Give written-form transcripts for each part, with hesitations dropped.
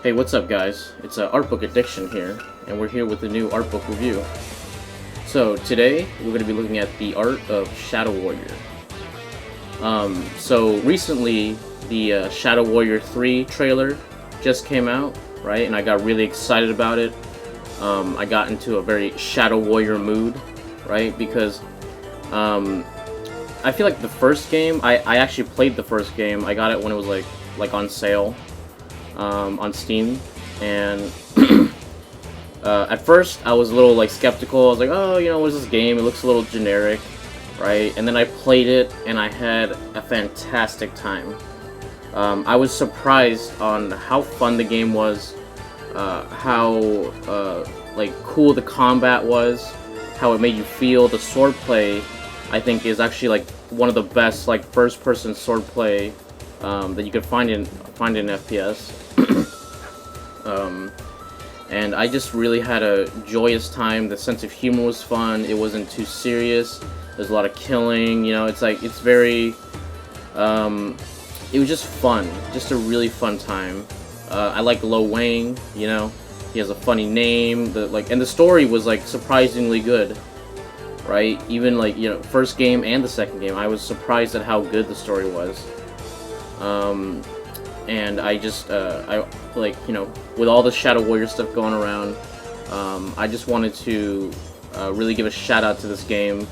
Hey, what's up guys? It's Artbook Addiction here, and we're here with a new Artbook review. So today, we're going to be looking at the art of Shadow Warrior. So recently, the Shadow Warrior 3 trailer just came out, right? And I got really excited about it. I got into a very Shadow Warrior mood, right? Because I feel like the first game, I actually played the first game. I got it when it was like on sale. On Steam, and at first I was a little skeptical. I was like, oh, you know, what is this game? It looks a little generic, right? And then I played it and I had a fantastic time. I was surprised on how fun the game was, how cool the combat was, how it made you feel. The swordplay, I think, is actually one of the best first-person swordplay that you could find in FPS. And I just really had a joyous time. The sense of humor was fun. It wasn't too serious. There's a lot of killing. You know, it's very. It was just fun. Just a really fun time. I like Wang. You know, he has a funny name. And the story was surprisingly good. Right? Even first game and the second game, I was surprised at how good the story was. And I just, with all the Shadow Warrior stuff going around, I just wanted to really give a shout out to this game,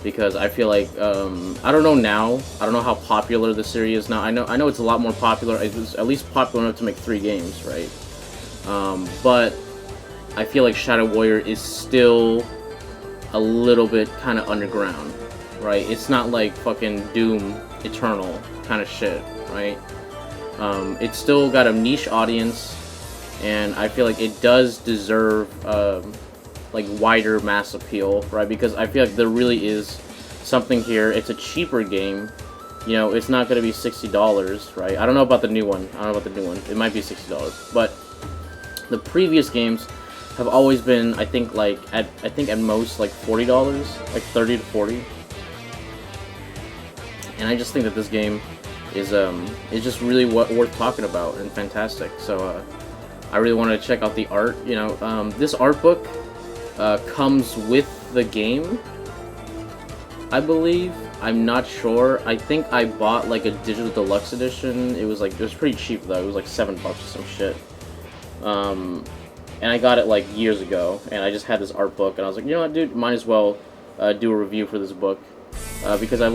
because I feel like, I don't know now, I don't know how popular the series is now. I know it's a lot more popular. It was at least popular enough to make 3 games, right? But I feel like Shadow Warrior is still a little bit kind of underground, right? It's not like fucking Doom Eternal kind of shit, right? It's still got a niche audience, and I feel like it does deserve wider mass appeal, right? Because I feel like there really is something here. It's a cheaper game, you know. It's not going to be $60, right? I don't know about the new one. It might be $60, but the previous games have always been, I think at most $40, like 30 to 40. And I just think that this game is just really worth talking about and fantastic. So I really wanted to check out the art. You know, this art book comes with the game, I believe. I'm not sure. I think I bought a digital deluxe edition. It was pretty cheap though. It was like $7 or some shit. And I got it years ago, and I just had this art book, and I was like, you know what, dude, might as well do a review for this book, because I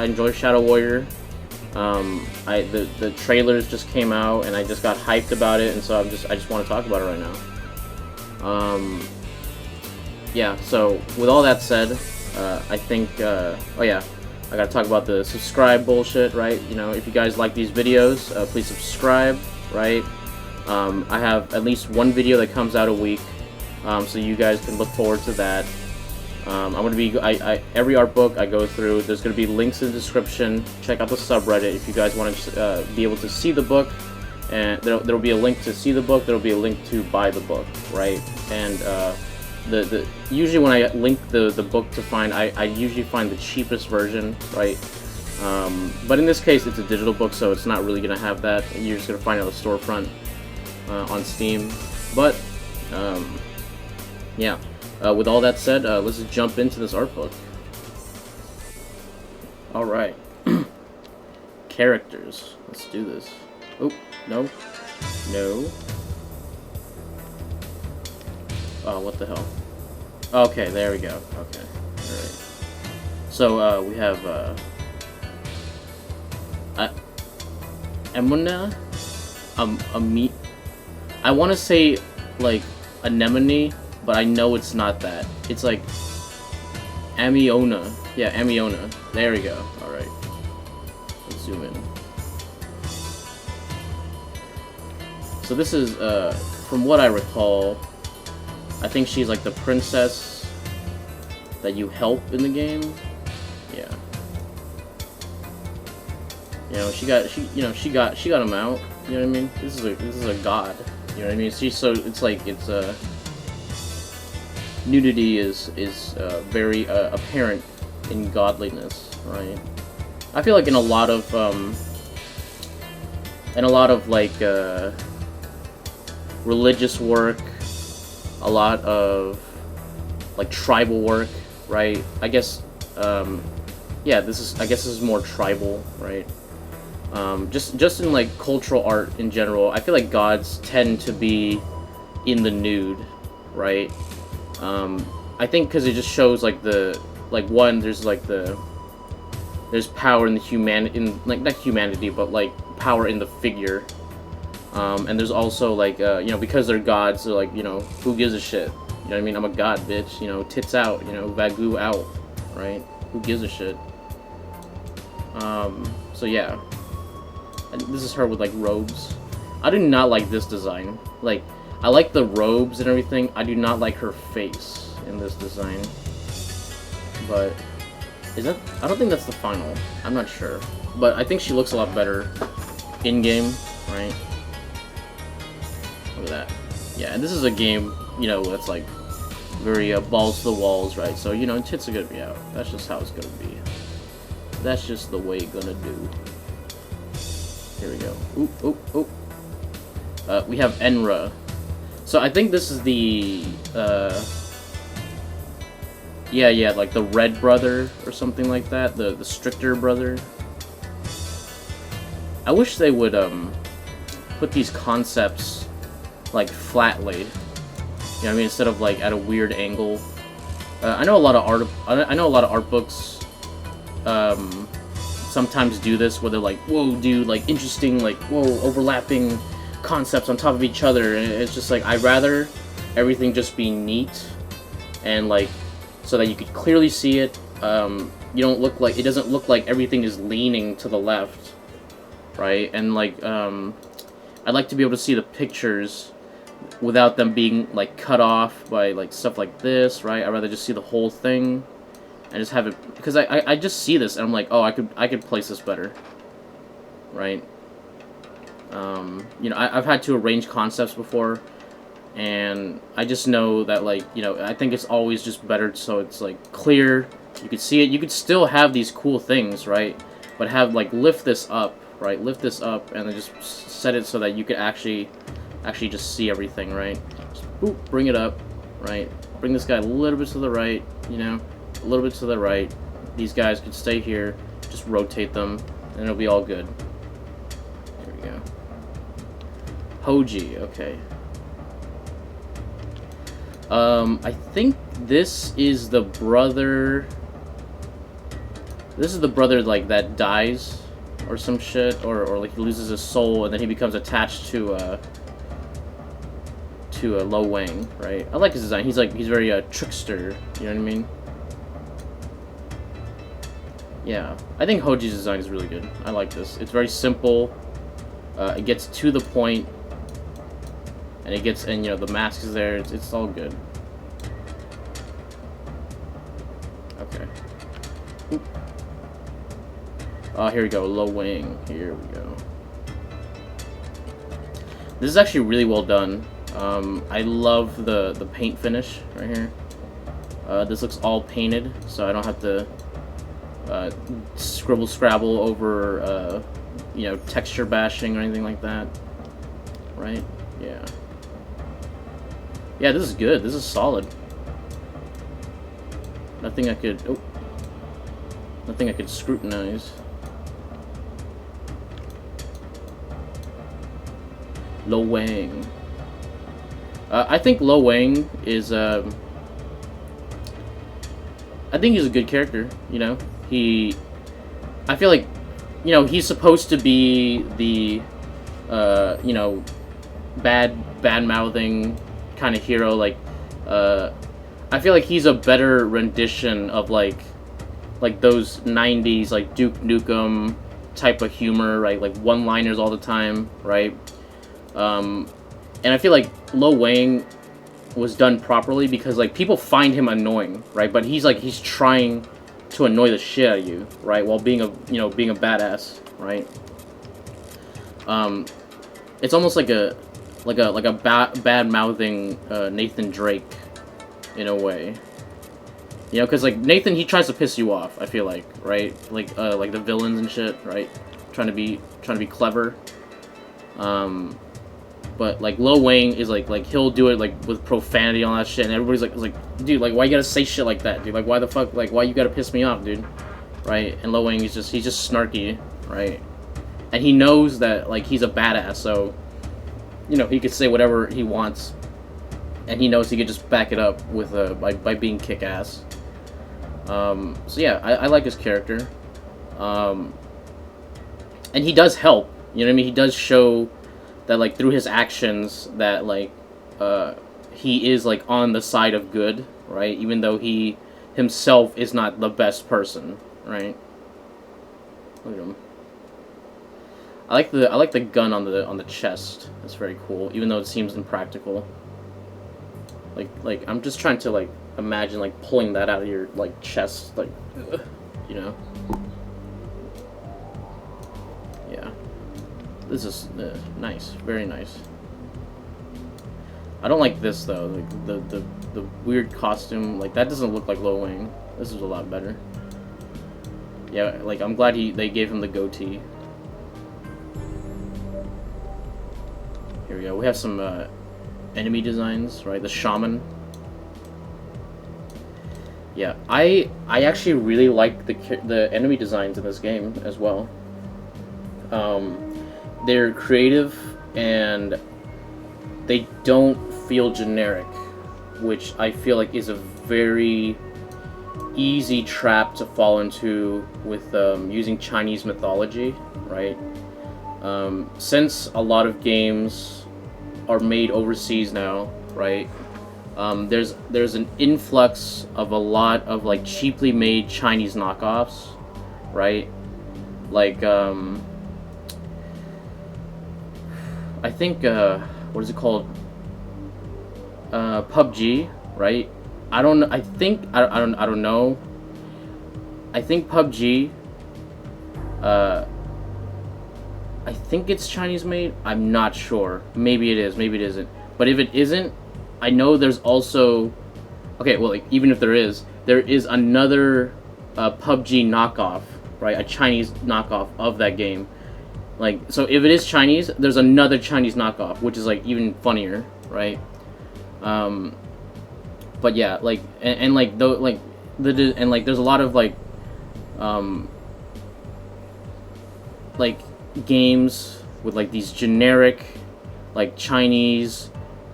enjoy Shadow Warrior. The trailers just came out, and I just got hyped about it, and so I just want to talk about it right now. Yeah, so with all that said, I think, oh yeah, I gotta talk about the subscribe bullshit, right? You know, if you guys like these videos, please subscribe, right? I have at least one video that comes out a week, so you guys can look forward to that. I'm gonna be every art book I go through, there's gonna be links in the description. Check out the subreddit if you guys want to be able to see the book, and there'll be a link to see the book. There'll be a link to buy the book, right? And usually when I link the book to find, I usually find the cheapest version, right? But in this case, it's a digital book, so it's not really gonna have that. You're just gonna find it on the storefront on Steam. But yeah. With all that said, let's just jump into this art book. Alright. Characters. Let's do this. Oh, no. No. Oh, what the hell? Okay, there we go. Okay. Alright. So, we have, Emuna? I want to say, anemone, but I know it's not that. It's Amiona. Yeah, Amiona. There we go. Alright. Let's zoom in. So this is, from what I recall, I think she's the princess that you help in the game. Yeah. You know, she got him out. You know what I mean? This is a god. You know what I mean? Nudity is very apparent in godliness, right? I feel in a lot of religious work, a lot of like tribal work, right? I guess, yeah, I guess this is more tribal, right? Just in like cultural art in general, I feel like gods tend to be in the nude, right? I think because it just shows like one, there's power in the like not humanity, but like power in the figure. And there's also like you know, because they're gods, they're like, you know, who gives a shit? You know what I mean? I'm a god, bitch. You know, tits out. You know, Vagu out, right? Who gives a shit? So yeah. And this is her with like robes. I do not like this design. Like, I like the robes and everything. I do not like her face in this design. But is that? I don't think that's the final. I'm not sure. But I think she looks a lot better in game, right? Look at that. Yeah, and this is a game, you know, that's like very balls to the walls, right? So, you know, tits are gonna be out. That's just how it's gonna be. That's just the way it's gonna do. Here we go. Oop, oop, oop. We have Enra. So I think this is the, yeah, like the red brother or something like that. The stricter brother. I wish they would, put these concepts, like, flatly. You know what I mean? Instead of, like, at a weird angle. I know a lot of art books, sometimes do this, where they're like, whoa, dude, like, interesting, like, whoa, overlapping concepts on top of each other, and it's just like, I'd rather everything just be neat, and, like, so that you could clearly see it. You don't look like, it doesn't look like everything is leaning to the left, right? And, like, I'd like to be able to see the pictures without them being, like, cut off by, like, stuff like this, right? I'd rather just see the whole thing. And just have it, because I just see this and I'm like, oh, I could place this better, right? You know, I've had to arrange concepts before, and I just know that, like, you know, I think it's always just better so it's like clear, you could see it, you could still have these cool things, right? But have, like, lift this up, right? Lift this up and then just set it so that you could actually just see everything, right? Just, boop, bring it up, right? Bring this guy a little bit to the right, you know? A little bit to the right. These guys could stay here. Just rotate them, and it'll be all good. Here we go. Hoji, okay. I think this is the brother. This is the brother, like, that dies, or some shit, or like he loses his soul, and then he becomes attached to Lo Wang, right? I like his design. He's very trickster. You know what I mean? Yeah, I think Hoji's design is really good. I like this. It's very simple. It gets to the point, and you know, the mask is there. It's all good. Okay. Oop. Here we go. Lo Wang. Here we go. This is actually really well done. I love the paint finish right here. This looks all painted, so I don't have to scrabble over, you know, texture bashing or anything like that, right? Yeah. Yeah, this is good. This is solid. Nothing I could scrutinize. Lo Wang. I think Lo Wang is, I think he's a good character, you know? I feel like, you know, he's supposed to be the, you know, bad-mouthing kind of hero, like, I feel like he's a better rendition of, like those 90s, like, Duke Nukem type of humor, right? Like, one-liners all the time, right? And I feel like Lo Wang was done properly because, like, people find him annoying, right? But he's trying to annoy the shit out of you, right? While being a badass, right? It's almost like a bad-mouthing Nathan Drake in a way. You know, because, like, Nathan, he tries to piss you off, I feel like, right? Like the villains and shit, right? Trying to be clever. but like Lo Wang is like he'll do it like with profanity and all that shit, and everybody's like, dude, like why you gotta say shit like that, dude? Like why the fuck, like why you gotta piss me off, dude? Right? And Lo Wang is he's just snarky, right? And he knows that like he's a badass, so you know he could say whatever he wants, and he knows he could just back it up with by being kick-ass. So yeah, I like his character, and he does help. You know what I mean? He does show that like through his actions that like he is like on the side of good, right? Even though he himself is not the best person, right? Look at him. I like the gun on the chest. That's very cool, even though it seems impractical. Like I'm just trying to like imagine like pulling that out of your like chest, like you know. Yeah, this is nice, very nice. I don't like this though, like the weird costume, like that doesn't look like Lo Wang. This is a lot better. Yeah, like I'm glad they gave him the goatee. Here we go. We have some enemy designs, right? The Shaman. Yeah, I actually really like the enemy designs in this game as well. They're creative and they don't feel generic, which I feel like is a very easy trap to fall into with using Chinese mythology, right? Since a lot of games are made overseas now, right? There's an influx of a lot of like cheaply made Chinese knockoffs, right? Like I think what is it called? PUBG, right? I don't know. I don't know. I think PUBG. I think it's Chinese made. I'm not sure. Maybe it is. Maybe it isn't. But if it isn't, I know there's also. Okay, well, like, even if there is another PUBG knockoff, right? A Chinese knockoff of that game. Like, so if it is Chinese, there's another Chinese knockoff, which is like even funnier, right? But yeah, like, and like there's a lot of like games with like these generic, like Chinese,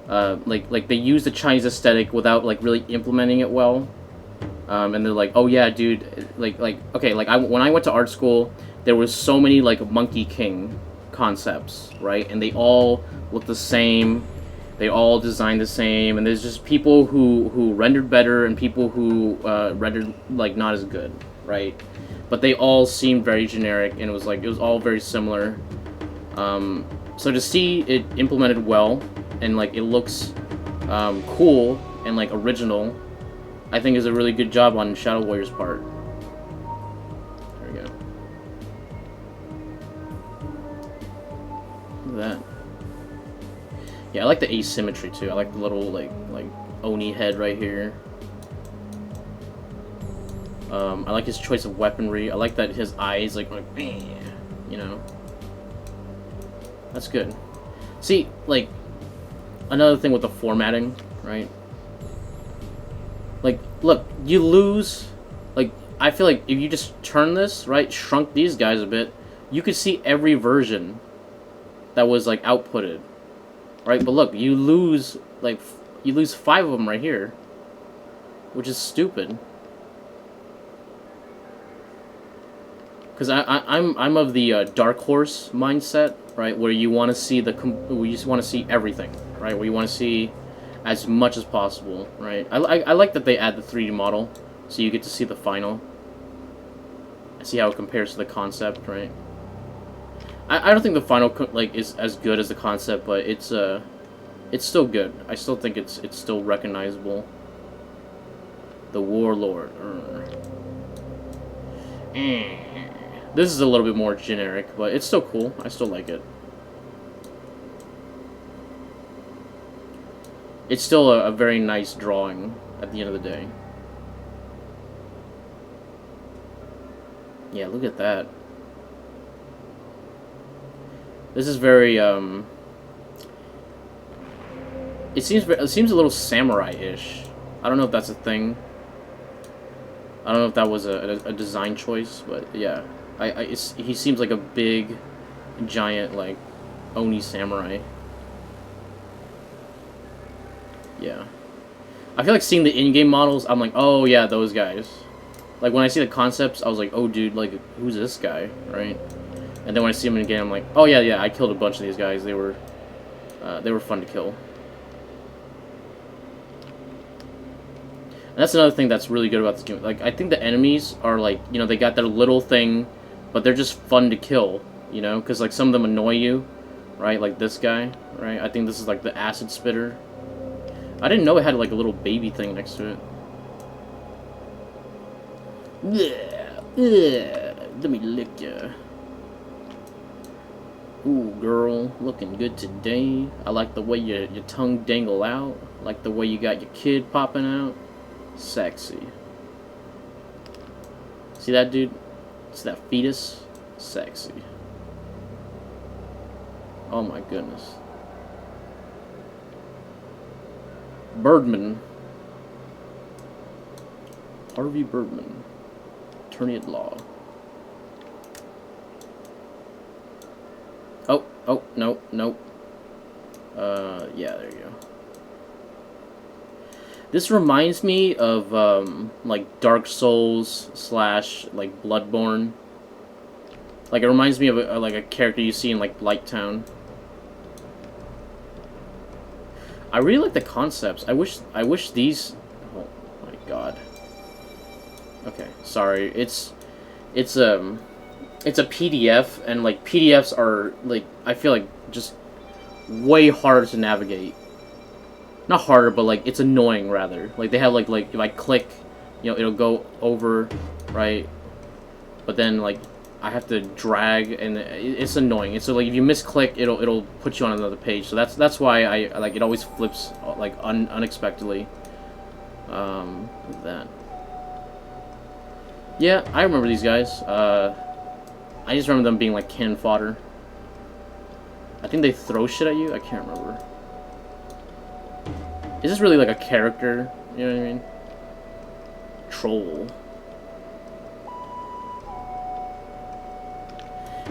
like they use the Chinese aesthetic without like really implementing it well, and they're like, oh yeah, dude, like okay, like when I went to art school, there was so many like Monkey King concepts, right? And they all look the same. They all designed the same, and there's just people who rendered better and people who rendered like not as good, right? But they all seemed very generic, and it was all very similar. So to see it implemented well and like it looks cool and like original, I think is a really good job on Shadow Warrior's part. There we go. Look at that. Yeah, I like the asymmetry too. I like the little like Oni head right here. I like his choice of weaponry. I like that his eyes like you know. That's good. See, like another thing with the formatting, right? Like, look, you lose. Like, I feel like if you just turn this, right, shrunk these guys a bit, you could see every version that was like outputted. Right, but look, you lose 5 of them right here, which is stupid. Because I'm of the Dark Horse mindset, right, where you want to see we just want to see everything, right, where you want to see as much as possible, right. I like that they add the 3D model, so you get to see the final, see how it compares to the concept, right. I don't think the final like is as good as the concept, but it's still good. I still think it's still recognizable. The Warlord. This is a little bit more generic, but it's still cool. I still like it. It's still a very nice drawing at the end of the day. Yeah, look at that. This is very, It seems a little samurai-ish. I don't know if that's a thing. I don't know if that was a design choice, but yeah. He seems like a big, giant, like, Oni samurai. Yeah. I feel like seeing the in-game models, I'm like, oh yeah, those guys. Like, when I see the concepts, I was like, oh dude, like, who's this guy, right? And then when I see him again, I'm like, oh yeah, I killed a bunch of these guys. They were fun to kill. And that's another thing that's really good about this game. Like, I think the enemies are, like, you know, they got their little thing, but they're just fun to kill, you know? Because, like, some of them annoy you, right? Like this guy, right? I think this is, like, the acid spitter. I didn't know it had, like, a little baby thing next to it. Yeah, let me lick ya. Ooh, girl, looking good today. I like the way your tongue dangle out. I like the way you got your kid popping out. Sexy. See that, dude? See that fetus? Sexy. Oh my goodness. Birdman. Harvey Birdman. Attorney at law. Oh, no. Yeah, there you go. This reminds me of, like, Dark Souls / like, Bloodborne. Like, it reminds me of, like, a character you see in, like, Blighttown. I really like the concepts. I wish these... Oh, my God. Okay, sorry. It's a PDF, and, like, PDFs are, like, I feel like just way harder to navigate. Not harder, but, like, it's annoying, rather. Like, they have, like, if I click, you know, it'll go over, right? But then, like, I have to drag, and it's annoying. And so, like, if you misclick, it'll put you on another page. So that's why I like, it always flips, like, unexpectedly. Like that. Yeah, I remember these guys. I just remember them being, like, cannon fodder. I think they throw shit at you? I can't remember. Is this really, like, a character? You know what I mean? Troll.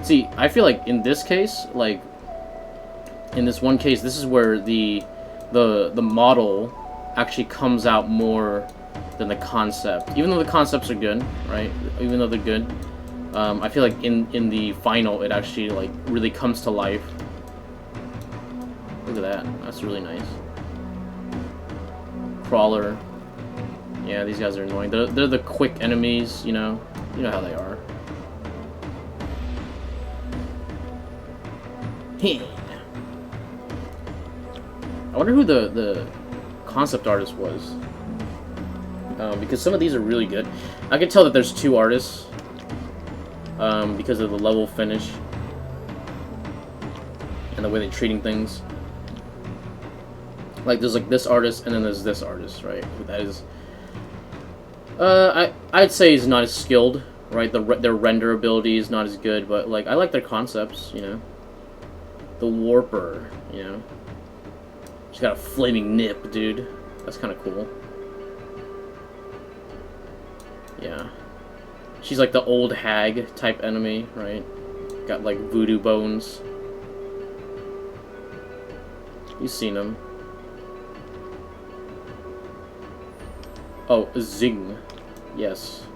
See, I feel like in this case, like, in this one case, this is where the model actually comes out more than the concept. Even though the concepts are good, right? Even though they're good, I feel like in the final, it actually, like, really comes to life. Look at that. That's really nice. Crawler. Yeah, these guys are annoying. They're the quick enemies, you know? You know how they are. I wonder who the concept artist was. Because some of these are really good. I can tell that there's two artists. Because of the level finish. And the way they're treating things. Like, there's, like, this artist, and then there's this artist, right? That is... I'd say he's not as skilled, right? Their render ability is not as good, but, like, I like their concepts, you know? The Warper, you know? She's got a flaming nip, dude. That's kind of cool. Yeah. She's like the old hag type enemy, right? Got, like, voodoo bones. You've seen them. Oh, Zing. Yes.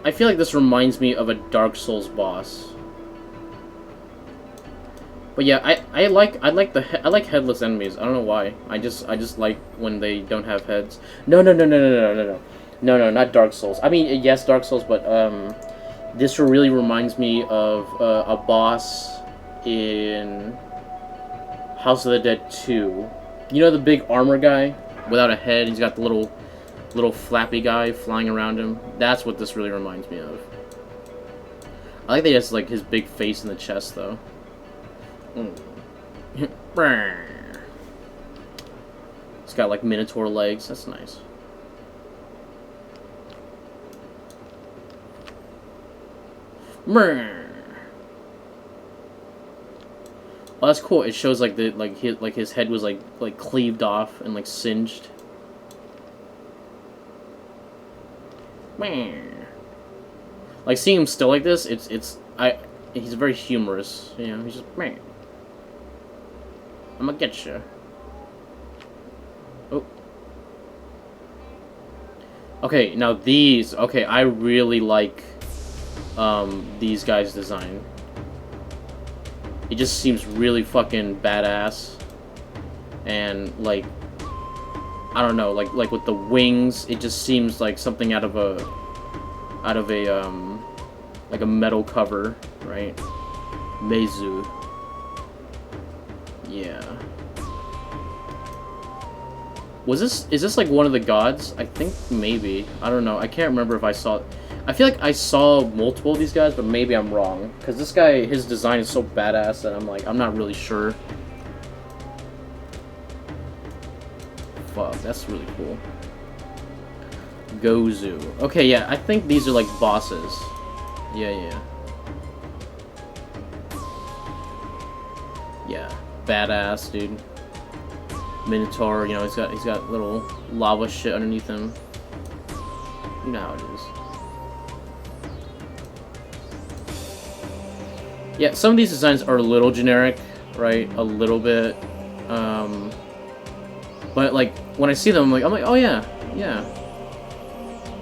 I feel like this reminds me of a Dark Souls boss. But yeah, I like headless enemies. I don't know why. I just like when they don't have heads. No, not Dark Souls. I mean, yes, Dark Souls, but this really reminds me of a boss in House of the Dead 2. You know the big armor guy without a head? He's got the little flappy guy flying around him. That's what this really reminds me of. I like that he has, like, his big face in the chest, though. It's got, like, minotaur legs. That's nice. Oh, that's cool. It shows like the his head was like cleaved off and like singed. Like seeing him still like this, he's very humorous. You know, he's just I'm gonna get you. Oh. Okay, now these. Okay, I really like these guys' design. It just seems really fucking badass, and like I don't know, like with the wings, it just seems like something out of a like a metal cover, right? Meizu. Yeah. Is this like one of the gods? I think maybe. I don't know. I can't remember if I saw. I feel like I saw multiple of these guys, but maybe I'm wrong. Because this guy, his design is so badass that I'm not really sure. Fuck, that's really cool. Gozu. Okay, yeah, I think these are like bosses. Yeah. Yeah, badass, dude. Minotaur, you know, he's got little lava shit underneath him. You know how it is. Yeah, some of these designs are a little generic, right? A little bit. But like when I see them, I'm like, oh yeah.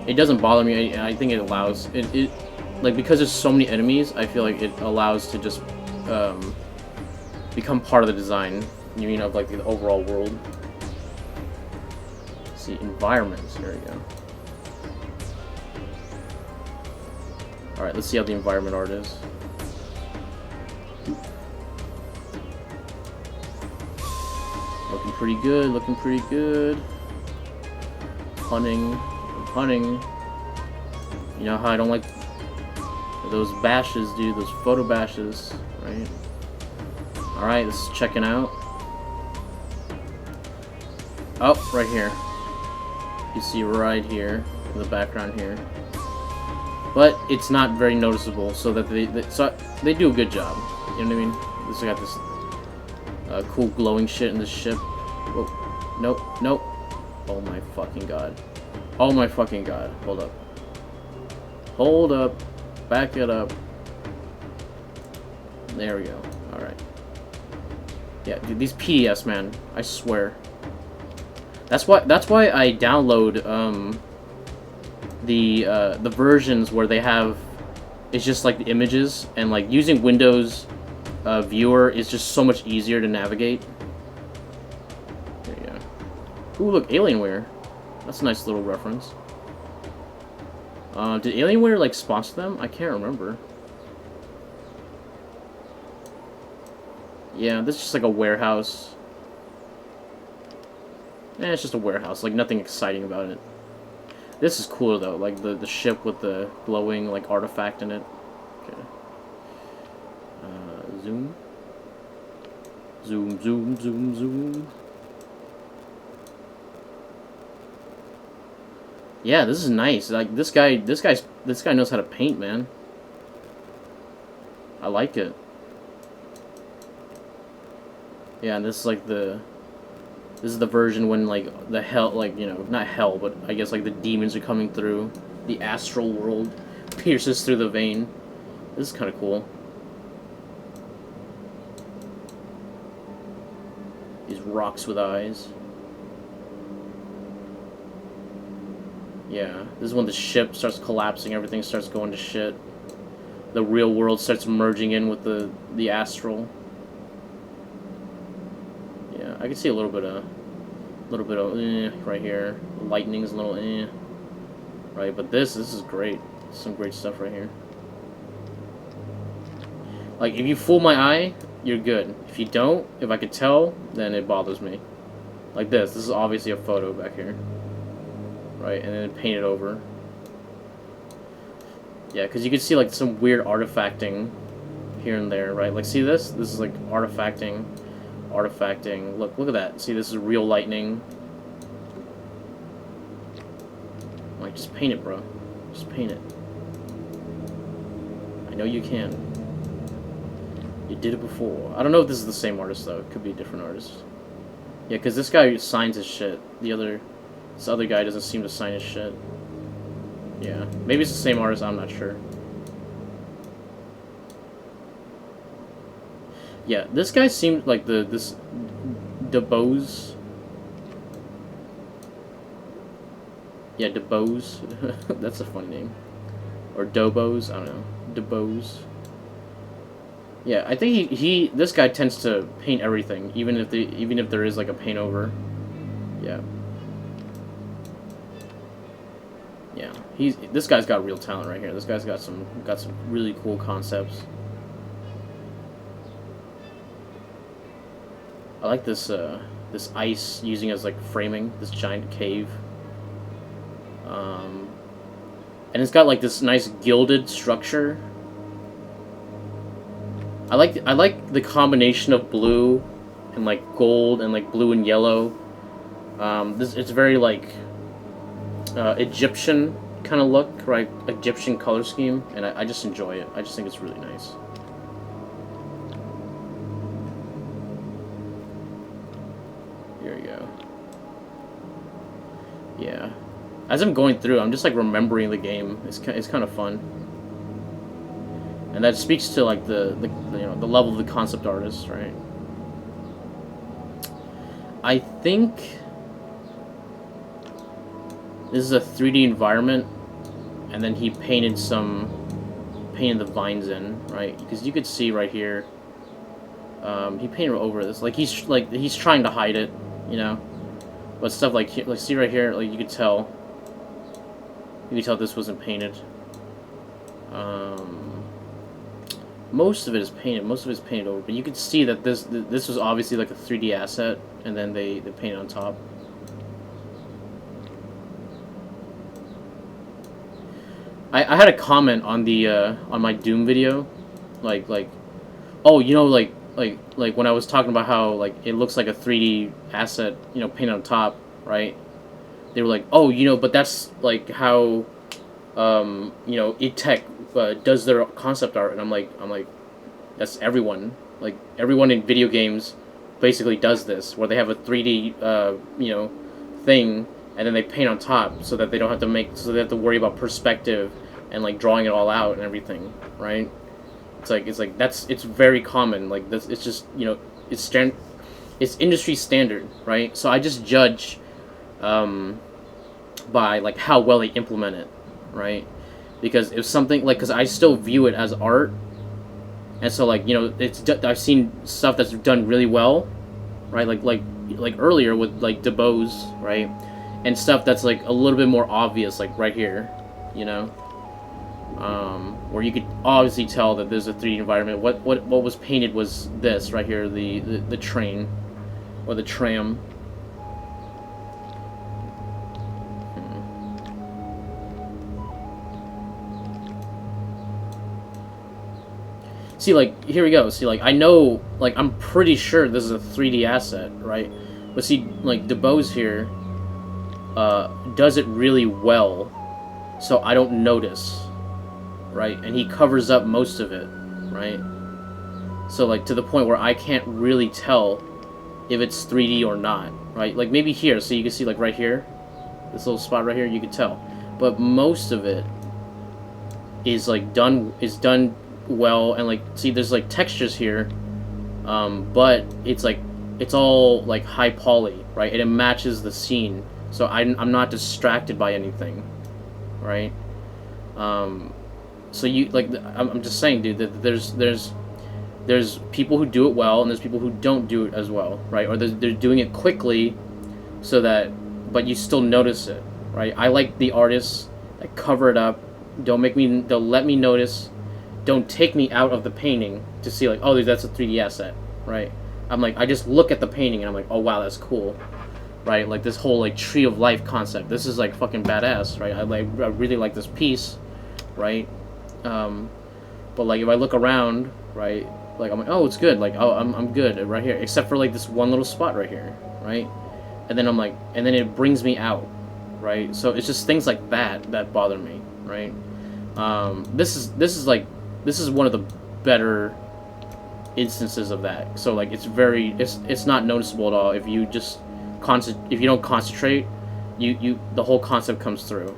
It doesn't bother me. I think it allows it like because there's so many enemies. I feel like it allows to just become part of the design. You mean of like the overall world. Let's see, environments. Here we go. All right, let's see how the environment art is. Looking pretty good, looking pretty good. Punning. You know how I don't like those bashes, dude, those photo bashes, right? Alright, this is checking out. Oh, right here. You see right here, in the background here. But it's not very noticeable, so that they do a good job. You know what I mean? This got this cool glowing shit in this ship. Oh, nope. Oh my fucking god. Oh my fucking god. Hold up. Back it up. There we go. Alright. Yeah, dude, these PDFs, man. I swear. That's why I download the versions where they have it's just like the images, and like using Windows viewer is just so much easier to navigate. There you go. Ooh, look, Alienware. That's a nice little reference. Did Alienware like sponsor them? I can't remember. Yeah, this is just like a warehouse. It's just a warehouse, like nothing exciting about it. This is cool though, like the ship with the glowing like artifact in it. Okay. Zoom. Zoom. Yeah, this is nice. Like this guy knows how to paint, man. I like it. Yeah, and this is like this is the version when like the hell, like, you know, not hell, but I guess like the demons are coming through. The astral world pierces through the vein. This is kind of cool. These rocks with eyes. Yeah, this is when the ship starts collapsing, everything starts going to shit. The real world starts merging in with the astral. Yeah, I can see a little bit of right here. Lightning's a little right, but this is great. Some great stuff right here. Like if you fool my eye, you're good. If you don't, if I could tell, then it bothers me. Like this is obviously a photo back here. Right, and then paint it over. Yeah, because you can see like some weird artifacting here and there, right? Like, see this? This is like artifacting. Look at that. See, this is real lightning. Like, just paint it, bro. Just paint it. I know you can. You did it before. I don't know if this is the same artist though. It could be a different artist. Yeah, because this guy signs his shit. This other guy doesn't seem to sign his shit. Yeah, maybe it's the same artist. I'm not sure. Yeah, this guy seemed like this DeBose. Yeah, DeBose. That's a funny name. Or Dobos. I don't know. DeBose. Yeah, I think this guy tends to paint everything, even if there is like a paint over. Yeah. Yeah. This guy's got real talent right here. This guy's got some really cool concepts. I like this this ice using as like framing, this giant cave. And it's got like this nice gilded structure. I like the combination of blue and like gold and like blue and yellow. It's very like Egyptian kind of look, right? Egyptian color scheme, and I just enjoy it. I just think it's really nice. Here we go. Yeah. As I'm going through, I'm just like remembering the game. It's kind of fun. And that speaks to like the level of the concept artist, right? I think this is a 3D environment, and then he painted the vines in, right? Because you could see right here, he painted over this, like he's trying to hide it, you know. But stuff like see right here, like you could tell this wasn't painted. Most of it is painted. Most of it is painted over, but you could see that this was obviously like a 3D asset, and then they painted on top. I had a comment on the on my Doom video, like oh, you know, like when I was talking about how like it looks like a 3D asset, you know, painted on top, right? They were like, oh, you know, but that's like how you know, Tech does their concept art, and I'm like, that's everyone. Like everyone in video games basically does this, where they have a 3D you know, thing, and then they paint on top so that they don't have to so they have to worry about perspective and like drawing it all out and everything, right? It's very common. Like this, it's just, you know, it's industry standard, right? So I just judge by like how well they implement it, right? Because if something like, because I still view it as art, and so like, you know, I've seen stuff that's done really well, right? Like earlier with like DeBose, right? And stuff that's like a little bit more obvious, like right here, you know, where you could obviously tell that there's a 3D environment. What was painted was this right here, the train or the tram. See, like, here we go. See, like, I know, like, I'm pretty sure this is a 3D asset, right? But see, like, DeBose here does it really well, so I don't notice, right? And he covers up most of it, right? So, like, to the point where I can't really tell if it's 3D or not, right? Like, maybe here, so you can see, like, right here, this little spot right here, you can tell. But most of it is, like, done well, and like, see, there's like textures here, but it's like, it's all like high poly, right? And it matches the scene, so I'm not distracted by anything, right? So you like, I'm just saying, dude, that there's people who do it well, and there's people who don't do it as well, right? Or they're doing it quickly, so that, but you still notice it, right? I like the artists that cover it up, they'll let me notice. Don't take me out of the painting to see like, oh, that's a 3D asset, right? I'm like, I just look at the painting and I'm like, oh wow, that's cool, right? Like this whole like tree of life concept. This is like fucking badass, right? I really like this piece, right? But like if I look around, right, like I'm like, oh, it's good. Like, oh, I'm good right here, except for like this one little spot right here, right? And then I'm like, and then it brings me out, right? So it's just things like that bother me, right? This is one of the better instances of that. So like it's not noticeable at all if you just if you don't concentrate, the whole concept comes through.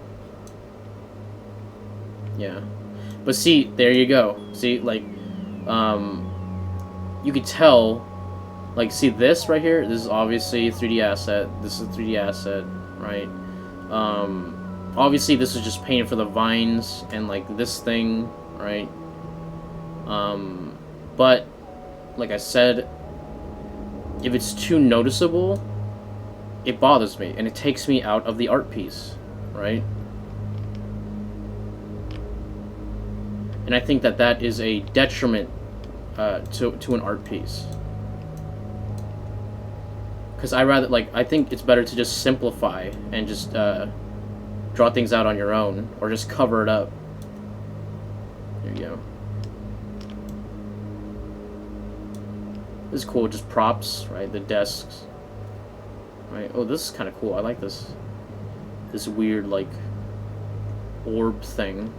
Yeah. But see, there you go. See, like you could tell, like, see this right here, this is obviously a 3D asset, this is a 3D asset, right? Obviously this is just painted for the vines and like this thing, right? But like I said, if it's too noticeable, it bothers me and it takes me out of the art piece, right? And I think that that is a detriment to an art piece. Because I think it's better to just simplify and just draw things out on your own, or just cover it up. There you go. This is cool, just props, right? The desks. Right. Oh, this is kind of cool. I like this. This weird, like, orb thing.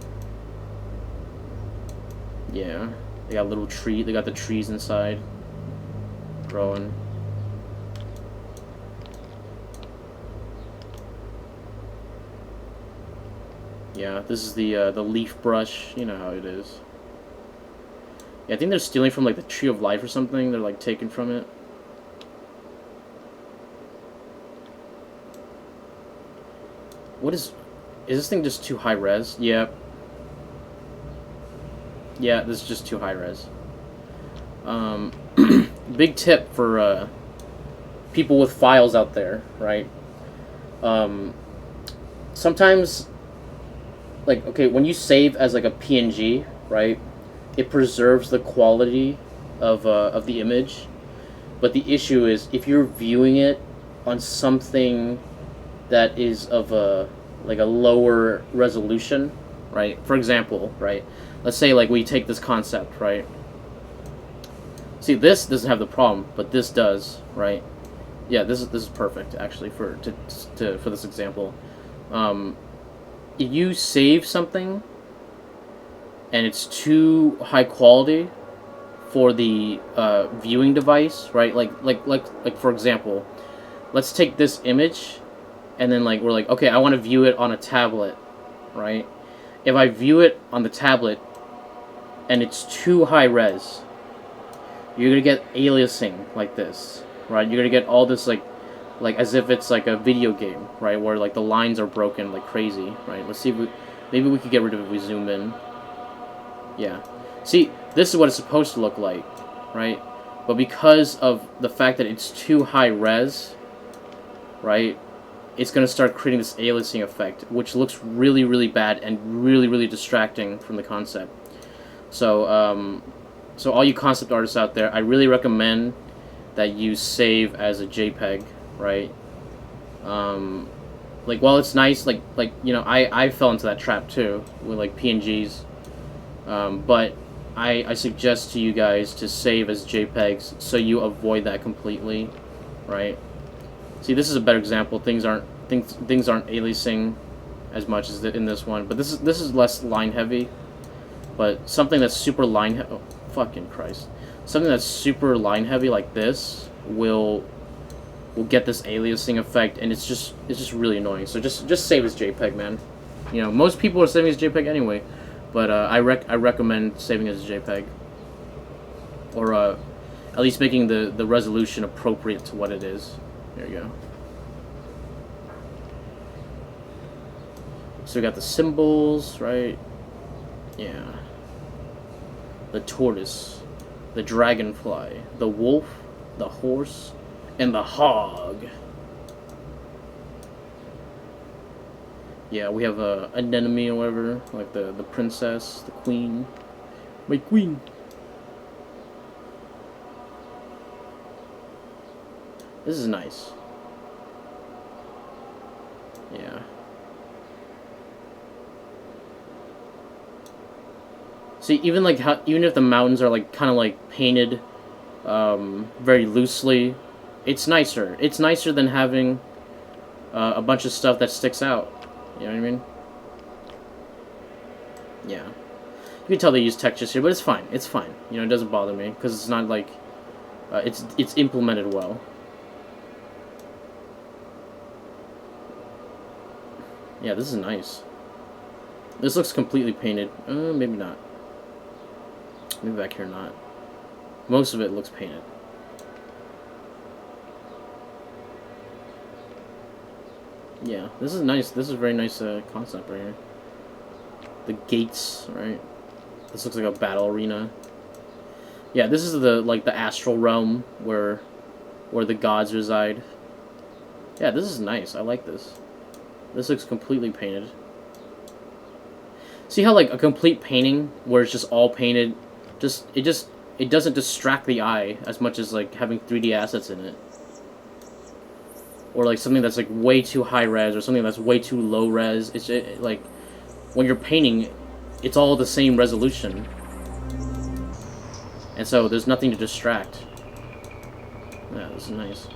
Yeah. They got a little tree. They got the trees inside. Growing. Yeah, this is the leaf brush. You know how it is. Yeah, I think they're stealing from, like, the Tree of Life or something. They're, like, taking from it. What is this thing just too high res? Yeah. Yeah, this is just too high res. Big tip for people with files out there, right? Sometimes, like, okay, when you save as like a PNG, right, it preserves the quality of the image, but the issue is if you're viewing it on something that is of a lower resolution, right? For example, right? Let's say like we take this concept, right? See, this doesn't have the problem, but this does, right? Yeah, this is perfect actually for this example. If you save something and it's too high quality for the viewing device, right? Like for example, let's take this image. And then, like, we're like, okay, I want to view it on a tablet, right? If I view it on the tablet and it's too high res, you're going to get aliasing like this, right? You're going to get all this, like as if it's like a video game, right? Where, like, the lines are broken like crazy, right? Let's see if maybe we could get rid of it if we zoom in. Yeah. See, this is what it's supposed to look like, right? But because of the fact that it's too high res, right? It's going to start creating this aliasing effect, which looks really, really bad and really, really distracting from the concept. So, so all you concept artists out there, I really recommend that you save as a JPEG, right? Like, while it's nice, like you know, I fell into that trap too with like PNGs, but I suggest to you guys to save as JPEGs so you avoid that completely, right? See, this is a better example. Things aren't aliasing as much as in this one, but this is less line heavy. But something that's super line oh fucking Christ, something that's super line heavy like this will get this aliasing effect, and it's just really annoying. So just save as JPEG, man. You know, most people are saving as JPEG anyway, but I recommend saving as JPEG, or at least making the resolution appropriate to what it is. There you go. So we got the symbols, right? Yeah. The tortoise, the dragonfly, the wolf, the horse, and the hog. Yeah, we have an anemone or whatever, like the princess, the queen. My queen. This is nice. Yeah. See, even like even if the mountains are like kind of like painted very loosely, it's nicer. It's nicer than having a bunch of stuff that sticks out. You know what I mean? Yeah. can tell they use textures here, but it's fine. It's fine. You know, it doesn't bother me because it's not like it's implemented well. Yeah, this is nice. This looks completely painted. Maybe not. Maybe back here not. Most of it looks painted. Yeah, this is nice. This is a very nice concept right here. The gates, right? This looks like a battle arena. Yeah, this is the astral realm where the gods reside. Yeah, this is nice. I like this. This looks completely painted. See how like a complete painting where it's just all painted, it doesn't distract the eye as much as like having 3D assets in it. Or like something that's like way too high res or something that's way too low res. It's like when you're painting, it's all the same resolution. And so there's nothing to distract. Yeah, this is nice.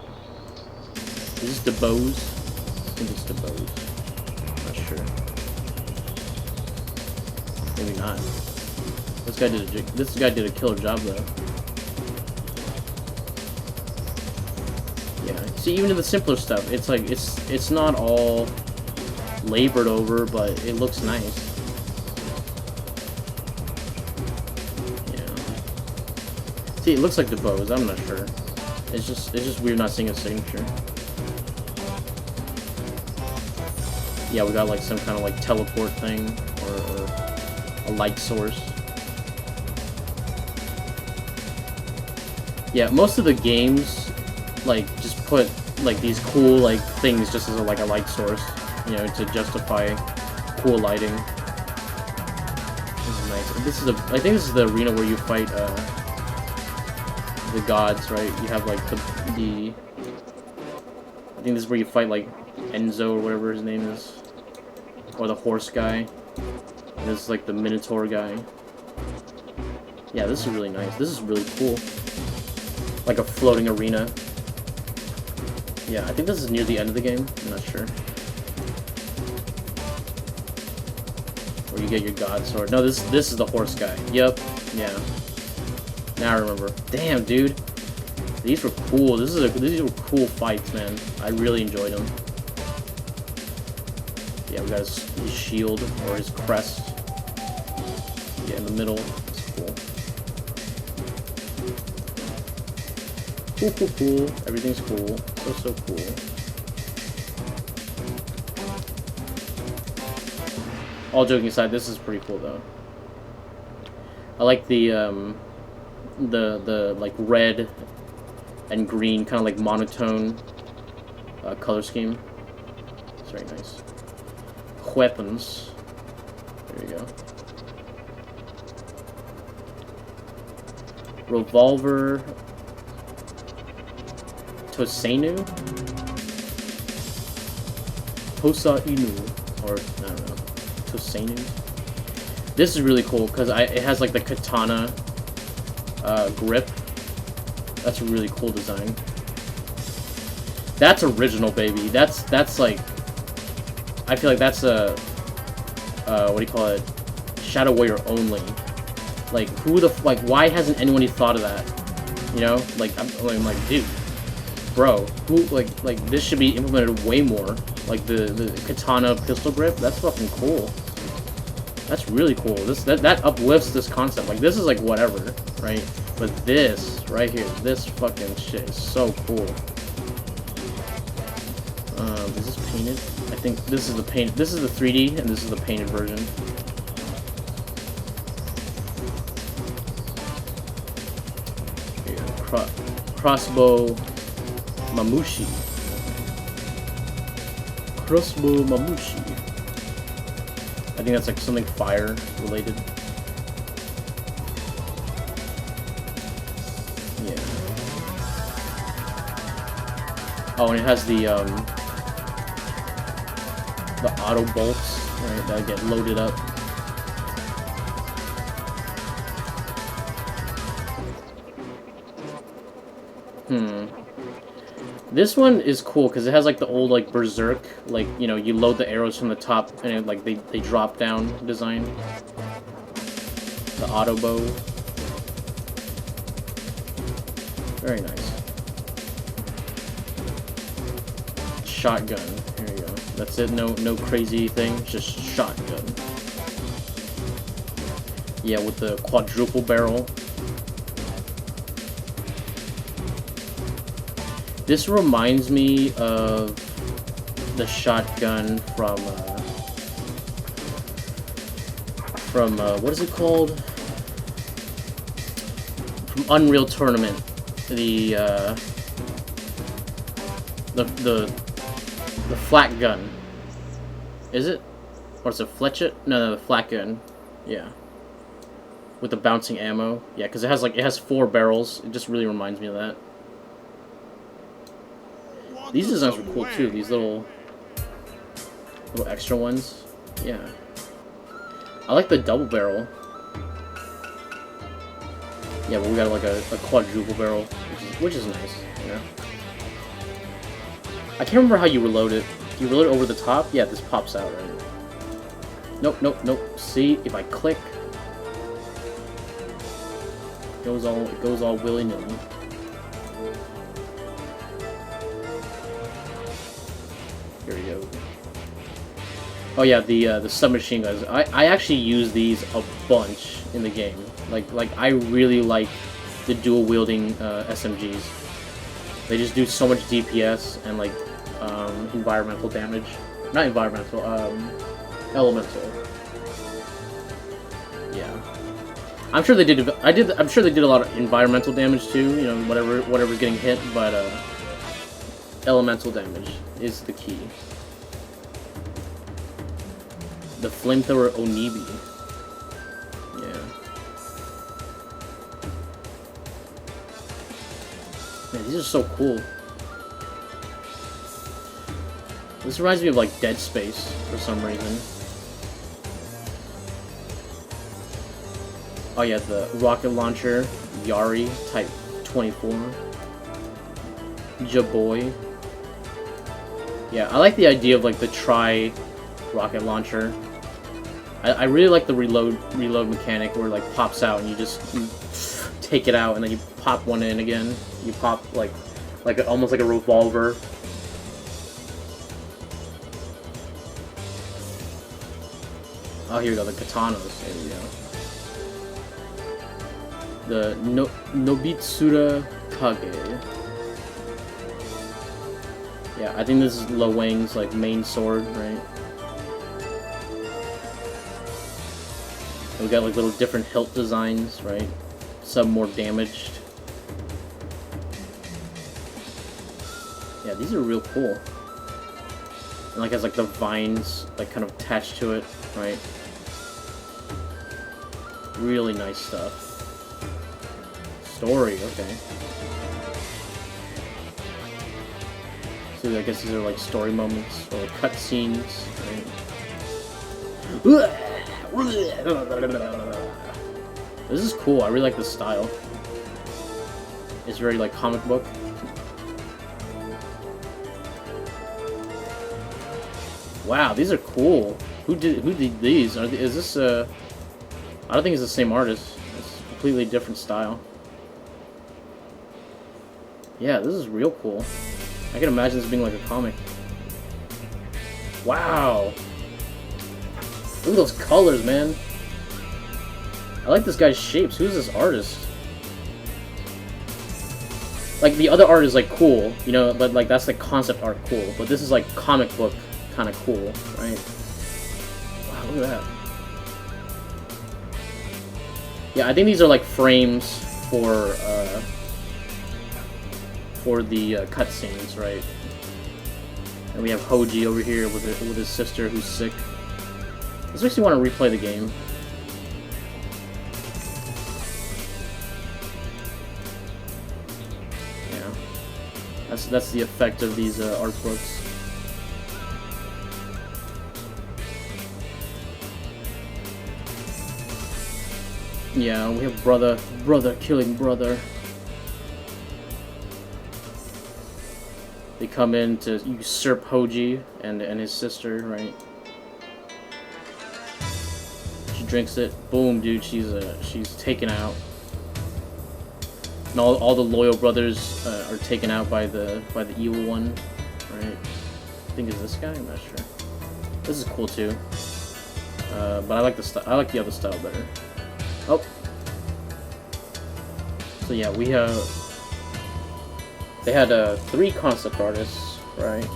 Is this the bows? I think it's the bows. Not sure. Maybe not. This guy did a killer job though. Yeah. See, even in the simpler stuff, it's like it's not all labored over, but it looks nice. Yeah. See, it looks like the bows. I'm not sure. It's just weird not seeing a signature. Yeah, we got like some kind of like teleport thing or a light source. Yeah, most of the games like just put like these cool like things just as a light source, you know, to justify cool lighting. This is nice. I think this is the arena where you fight the gods, right? You have like the I think this is where you fight like Enzo or whatever his name is, or the horse guy. And this is like the Minotaur guy. Yeah, this is really nice. This is really cool. Like a floating arena. Yeah, I think this is near the end of the game. I'm not sure. Where you get your god sword. No, this is the horse guy. Yep. Yeah. Now I remember. Damn, dude. These were cool. These were cool fights, man. I really enjoyed them. Yeah, we got his shield or his crest. Yeah, in the middle. That's cool. Cool. Everything's cool. So cool. All joking aside, this is pretty cool though. I like the like red and green kind of like monotone color scheme. It's very nice. Weapons. There you go. Revolver. Tosainu? Tosainu. Or, I don't know. Tosainu? This is really cool because it has like the katana grip. That's a really cool design. That's original, baby. That's like, I feel like that's a what do you call it? Shadow Warrior only. Like why hasn't anyone thought of that? You know, like I'm like, dude, bro, like this should be implemented way more. Like the katana pistol grip. That's fucking cool. That's really cool. That uplifts this concept. Like this is like whatever, right? But this right here, this fucking shit is so cool. Is this painted? I think this is the paint. This is the 3D, and this is the painted version. Here, crossbow mamushi. Crossbow mamushi. I think that's like something fire related. Yeah. Oh, and it has the auto bolts, right, that get loaded up. This one is cool because it has like the old like Berserk, like, you know, you load the arrows from the top and it, like they drop down design. The auto bow. Very nice. Shotgun. Here you go. That's it. No crazy thing. Just shotgun. Yeah, with the quadruple barrel. This reminds me of the shotgun from what is it called? From Unreal Tournament. The flat gun. Is it? Or is it fletchet? No, the flat gun. Yeah. With the bouncing ammo. Yeah, because it has 4 barrels. It just really reminds me of that. These designs were cool too. These little extra ones. Yeah. I like the double barrel. Yeah, but we got like a quadruple barrel, which is nice. Yeah. I can't remember how you reload it. Do you reload it over the top? Yeah, this pops out, right? Nope, nope, nope. See, if I click, it goes all willy-nilly. Here we go. Oh yeah, the submachine guns. I actually use these a bunch in the game. Like I really like the dual wielding SMGs. They just do so much DPS and like environmental damage. Not environmental, elemental. Yeah. I'm sure they did. I'm sure they did a lot of environmental damage too. You know, whatever's getting hit, but elemental damage is the key. The Flamethrower Onibi. Yeah. Man, these are so cool. This reminds me of like Dead Space for some reason. Oh yeah, the rocket launcher, Yari Type 24. Jaboy. Yeah, I like the idea of like the rocket launcher. I really like the reload mechanic where it like pops out and you just take it out and then you pop one in again. You pop almost like a revolver. Oh, here we go, the katanas. There we go. The Nobitsura Kage. Yeah, I think this is Lo Wang's like main sword, right? We got like little different hilt designs, right? Some more damaged. Yeah, these are real cool. And like has like the vines like kind of attached to it, right? Really nice stuff. Story, okay. So I guess these are like story moments or like cutscenes, right? This is cool. I really like this style. It's very like comic book. Wow, these are cool. Who did these? Is this I don't think it's the same artist. It's a completely different style. Yeah, this is real cool. I can imagine this being like a comic. Wow. Look at those colors, man. I like this guy's shapes. Who's this artist? Like, the other art is, like, cool, you know, but, like, that's, like, concept art cool. But this is, like, comic book kind of cool, right? Wow, look at that. Yeah, I think these are, like, frames for the cutscenes, right? And we have Hoji over here with his sister who's sick. This makes me want to replay the game. Yeah, that's the effect of these art books. Yeah, we have brother killing brother. They come in to usurp Hoji and his sister, right? She drinks it. Boom, dude. She's taken out. And all the loyal brothers are taken out by the evil one, right? I think it's this guy. I'm not sure. This is cool too. But I like the other style better. Oh. So yeah, we have. They had 3 concept artists, right?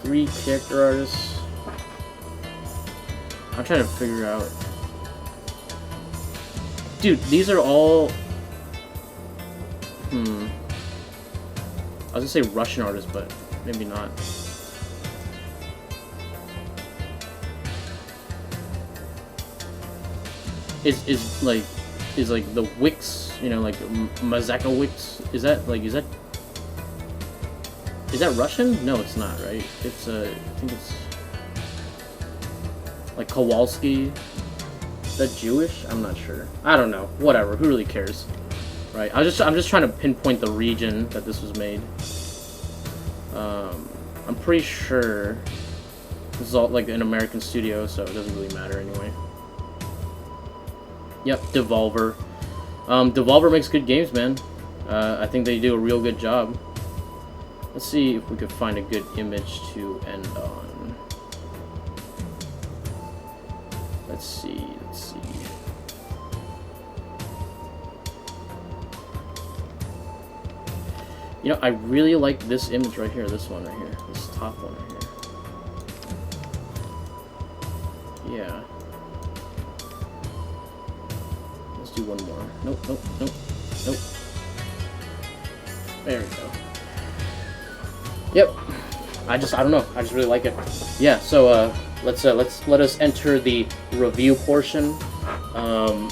3 character artists. I'm trying to figure out. Dude, these are all. I was gonna say Russian artists, but maybe not. Is like the Wix, you know, like Mazaka Wix? Is that Russian? No, it's not, right? It's I think it's like Kowalski. Is that Jewish? I'm not sure. I don't know. Whatever. Who really cares, right? I'm just trying to pinpoint the region that this was made. I'm pretty sure this is all like an American studio, so it doesn't really matter anyway. Yep, Revolver. Revolver makes good games, man. I think they do a real good job. Let's see if we could find a good image to end on. Let's see. You know, I really like this image right here. This one right here. This top one right here. Yeah. Let's do one more. Nope. There we go. Yep. I don't know. I just really like it. Yeah. So let us enter the review portion. So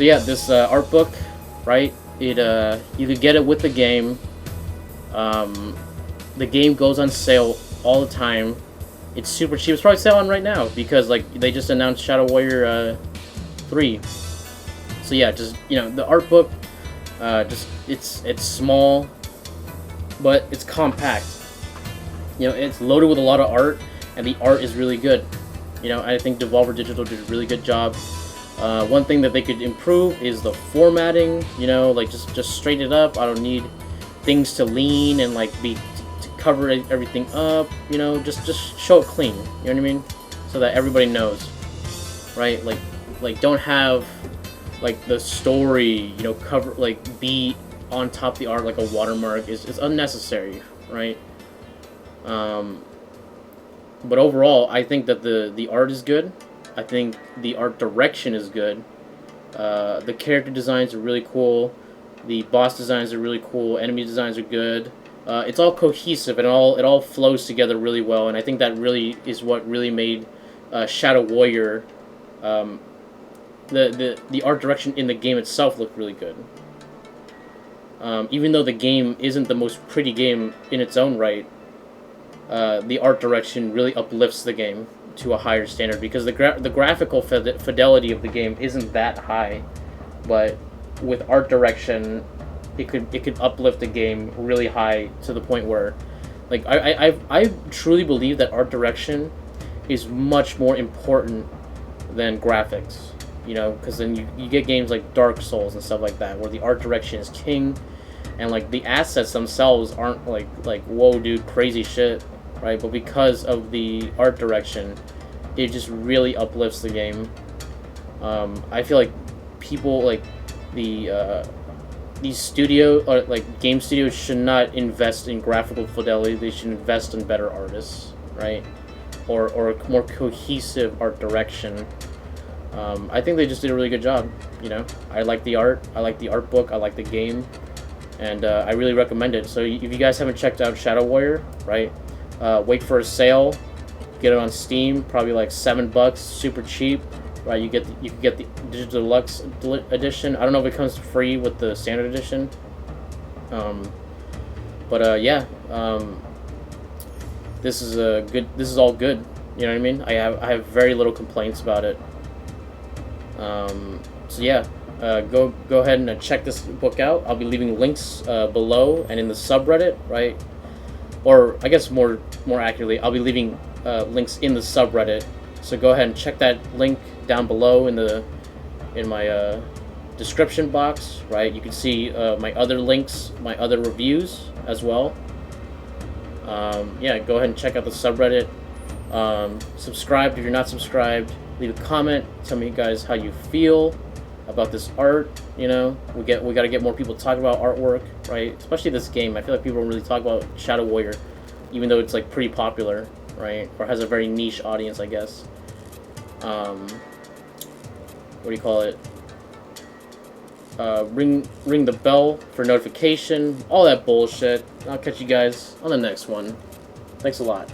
yeah, this art book, right? You could get it with the game. The game goes on sale all the time. It's super cheap. It's probably selling right now because like they just announced Shadow Warrior 3. So yeah, just the art book. It's small, but it's compact. It's loaded with a lot of art, and the art is really good. I think Devolver Digital did a really good job. One thing that they could improve is the formatting. Like just straighten it up. I don't need things to lean and like to cover everything up. Just show it clean. You know what I mean? So that everybody knows, right? Like don't have like the story, cover be on top of the art like a watermark is unnecessary, right? But overall, I think that the art is good. I think the art direction is good. The character designs are really cool. The boss designs are really cool. Enemy designs are good. It's all cohesive and it all flows together really well. And I think that really is what really made Shadow Warrior. The art direction in the game itself looked really good. Even though the game isn't the most pretty game in its own right, the art direction really uplifts the game to a higher standard because the graphical fidelity of the game isn't that high, but with art direction, it could uplift the game really high to the point where, like, I truly believe that art direction is much more important than graphics. Because then you get games like Dark Souls and stuff like that, where the art direction is king, and like the assets themselves aren't like whoa dude crazy shit, right? But because of the art direction, it just really uplifts the game. I feel like people like these studio or like game studios should not invest in graphical fidelity. They should invest in better artists, right? Or a more cohesive art direction. I think they just did a really good job. I like the art, I like the art book, I like the game, and I really recommend it. So if you guys haven't checked out Shadow Warrior, right, wait for a sale, get it on Steam, probably like $7, super cheap, right? You can get the digital deluxe edition. I don't know if it comes free with the standard edition, but yeah, this is good. This is all good. You know what I mean? I have very little complaints about it. So yeah, go ahead and check this book out. I'll be leaving links below and in the subreddit, right? Or I guess more accurately, I'll be leaving links in the subreddit So go ahead and check that link down below in my description box, right? You can see my other links, my other reviews as well. Yeah, go ahead and check out the subreddit. Subscribe if you're not subscribed. Leave a comment. Tell me, guys, how you feel about this art. You know, we got to get more people to talk about artwork, right? Especially this game. I feel like people don't really talk about Shadow Warrior, even though it's like pretty popular, right? Or has a very niche audience, I guess. What do you call it? Ring the bell for notification. All that bullshit. I'll catch you guys on the next one. Thanks a lot.